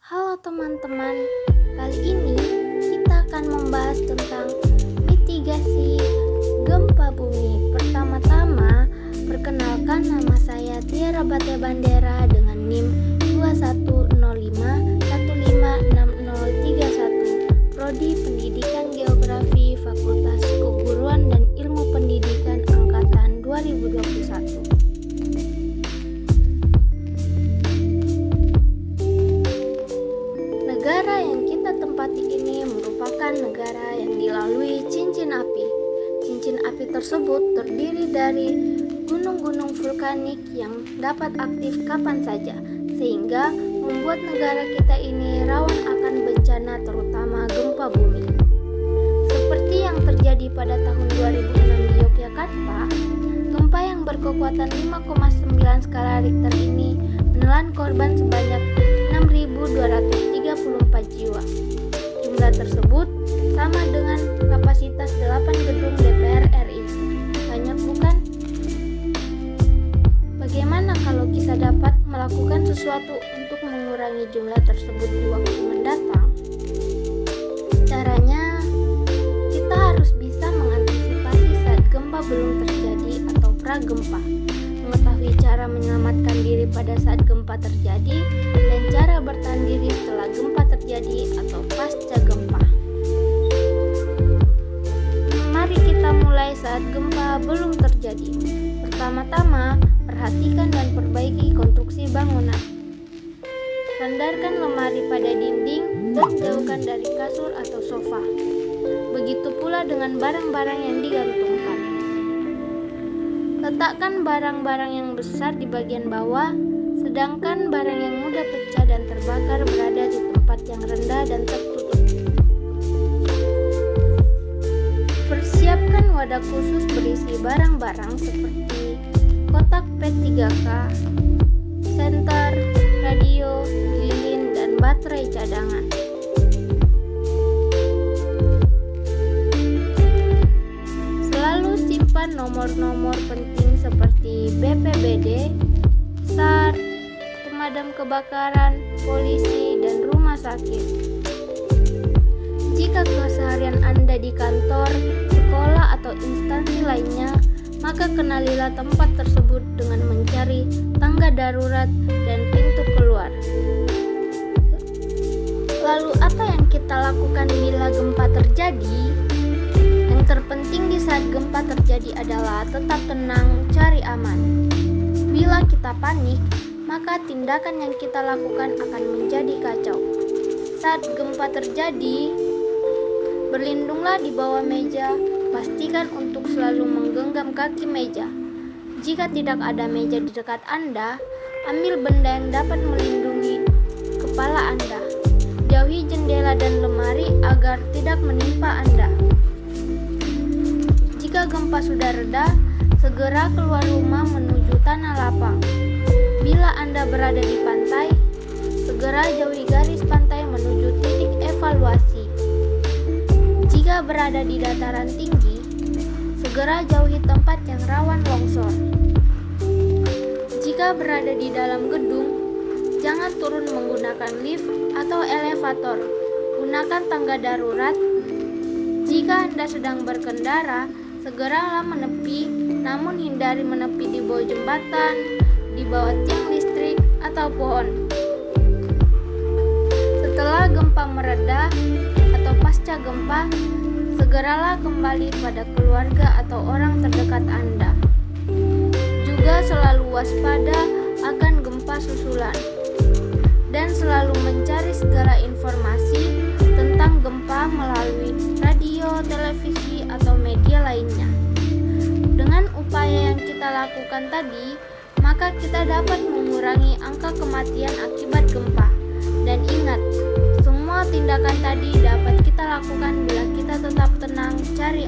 Halo teman-teman, kali ini kita akan membahas tentang mitigasi gempa bumi. Pertama-tama, perkenalkan nama saya Tiara Bate Bandera dengan NIM 2105156031, Prodi Pendidikan Geografi Fakultas Keguruan dan Ilmu Pendidikan Angkatan 2021. Negara yang kita tempati ini merupakan negara yang dilalui cincin api. Cincin api tersebut terdiri dari gunung-gunung vulkanik yang dapat aktif kapan saja, sehingga membuat negara kita ini rawan akan bencana terutama gempa bumi. Seperti yang terjadi pada tahun 2006 di Yogyakarta, gempa yang berkekuatan 5,9 skala Richter ini menelan korban sebanyak 6.234 jiwa. Jumlah tersebut sama dengan kapasitas 8 gedung DPR RI. Banyak bukan? Bagaimana kalau kita dapat melakukan sesuatu untuk mengurangi jumlah tersebut di waktu mendatang? Caranya, kita harus bisa mengantisipasi saat gempa belum terjadi atau pragempa, mengetahui cara menyelamatkan diri pada saat gempa terjadi, dan cara bertahan diri setelah gempa terjadi atau pasca gempa. Mari kita mulai saat gempa belum terjadi. Pertama-tama, perhatikan dan perbaiki konstruksi bangunan. Sandarkan lemari pada dinding dan jauhkan dari kasur atau sofa. Begitu pula dengan barang-barang yang digantungkan. Letakkan barang-barang yang besar di bagian bawah, sedangkan barang yang mudah pecah dan terbakar berada di tempat yang rendah dan tertutup. Persiapkan wadah khusus berisi barang-barang seperti kotak P3K, senter, radio, lilin, dan baterai cadangan. Selalu simpan nomor-nomor penting seperti BPBD, SAR, pemadam kebakaran, polisi, dan rumah sakit. Jika keseharian Anda di kantor, sekolah, atau instansi lainnya, maka kenalilah tempat tersebut dengan mencari tangga darurat dan pintu keluar. Lalu apa yang kita lakukan bila gempa terjadi? Yang terpenting di saat gempa terjadi adalah tetap tenang, cari aman. Bila kita panik, maka tindakan yang kita lakukan akan menjadi kacau. Saat gempa terjadi, berlindunglah di bawah meja, pastikan untuk selalu menggenggam kaki meja. Jika tidak ada meja di dekat Anda, ambil benda yang dapat melindungi kepala Anda. Jauhi jendela dan lemari agar tidak menimpa Anda. Jika gempa sudah reda, segera keluar rumah menuju tanah lapang. Bila Anda berada di pantai, segera jauhi garis pantai menuju titik evaluasi. Jika berada di dataran tinggi, segera jauhi tempat yang rawan longsor. Jika berada di dalam gedung, jangan turun menggunakan lift atau elevator. Gunakan tangga darurat. Jika Anda sedang berkendara, segeralah menepi, namun hindari menepi di bawah jembatan, di bawah tiang listrik, atau pohon. Setelah gempa mereda atau pasca gempa, segeralah kembali pada keluarga atau orang terdekat Anda. Juga selalu waspada akan gempa susulan, dan selalu mencari segala informasi tentang gempa melalui radio, televisi, atau media lainnya. Dengan upaya yang kita lakukan tadi, maka kita dapat mengurangi angka kematian akibat gempa. Dan ingat, semua tindakan tadi dapat kita lakukan bila kita tetap tenang, cari